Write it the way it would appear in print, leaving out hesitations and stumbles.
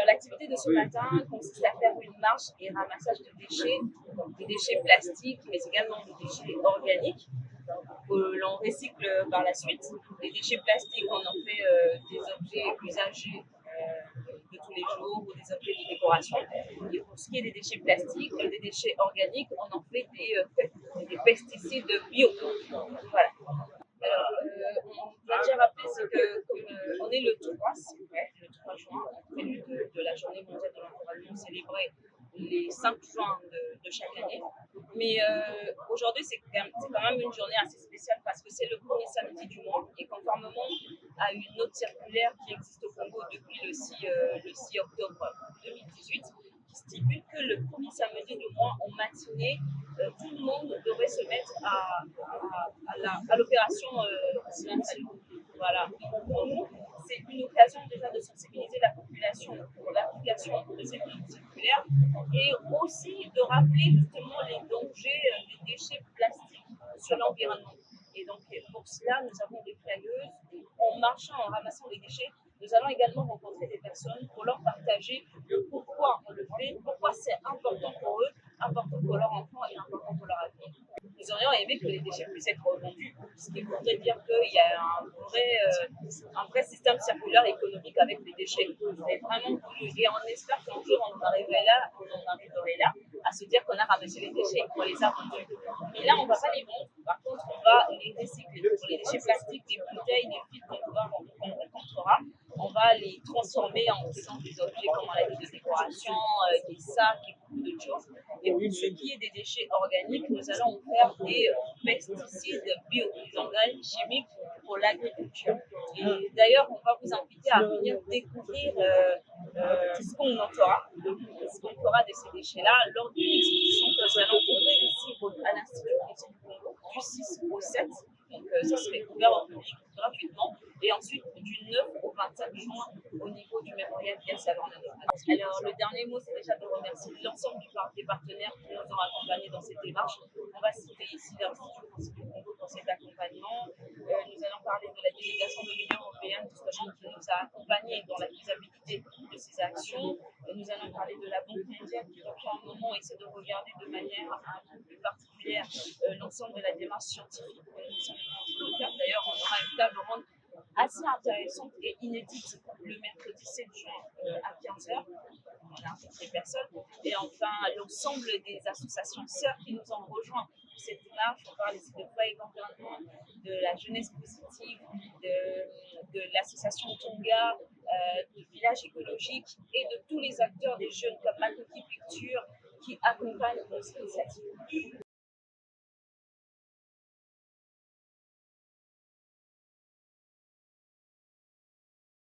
L'activité de ce matin consiste à faire une marche et ramassage de déchets, des déchets plastiques, mais également des déchets organiques que l'on recycle par la suite. Les déchets plastiques, on en fait des objets usagés de tous les jours ou des objets de décoration. Et pour ce qui est des déchets plastiques, des déchets organiques, on en fait des pesticides bio. Voilà. Alors, on vous a déjà rappelé, c'est que comme on est le 3, c'est vrai, le 3 juin, en prélude de la journée mondiale de l'environnement célébrée les 5 juin de chaque année. Mais aujourd'hui, c'est quand même une journée assez spéciale parce que c'est le premier samedi du mois et conformément à une autre circulaire qui existe au Congo depuis le 6 octobre 2018, qui stipule que le premier samedi du mois en matinée, tout le monde devrait se mettre à l'opération silence. Voilà. Donc pour nous, c'est une occasion déjà de sensibiliser la population pour l'application de cette circulaire et aussi de rappeler justement les dangers des déchets plastiques sur l'environnement. Et donc pour cela, nous avons des flyers. En marchant, en ramassant les déchets, nous allons également rencontrer des personnes pour leur partager le pourquoi on le fait, pourquoi c'est important pour eux, important pour leurs enfants et important pour leur avenir. Nous aurions aimé que les déchets puissent être revendus, ce qui voudrait dire qu'il y a un vrai système circulaire économique avec les déchets. C'est vraiment voulu. Et on espère qu'un jour on en arriverait là, à se dire qu'on a ramassé les déchets et qu'on les a vendus. Mais là, on ne va pas les vendre. Par contre, on va les recycler. Pour les déchets plastiques, des bouteilles, des fils qu'on rencontrera, on va les transformer en faisant des objets comme on l'a dit de décoration, des sacs et beaucoup d'autres choses. Et pour ce qui est des déchets organiques, nous allons faire des pesticides bio, des engrais chimiques pour l'agriculture. Et d'ailleurs, on va vous inviter à venir découvrir ce qu'on fera de ces déchets-là lors d'une exposition que nous allons ouvrir ici à l'Institut français du Congo du 6 au 7. Donc, ça serait ouvert au public gratuitement. Et ensuite, du 9 au 25 juin, au niveau du mémorial Pierre Salvador. Alors, le dernier mot, c'est déjà de remercier l'ensemble des partenaires qui nous ont accompagnés dans cette démarche. On va citer ici l'Institut français du Congo pour cet accompagnement. Nous allons parler de la délégation de l'Union européenne, justement, qui nous a accompagnés dans la faisabilité de ces actions. Nous allons parler de la Banque mondiale qui, depuis un moment, essaie de regarder de manière un peu plus particulière l'ensemble de la démarche scientifique que nous sommes en train de faire. D'ailleurs, on aura une table ronde assez intéressante et inédite le mercredi 7 juin à 15h. On a invité des personnes. Et enfin, l'ensemble des associations sœurs qui nous ont rejoints pour cette démarche. On parle ici de Foyer Environnement, de la jeunesse positive, de l'association Tonga, du village écologique et de tous les acteurs des jeunes comme Makoki Picture qui accompagnent nos initiatives.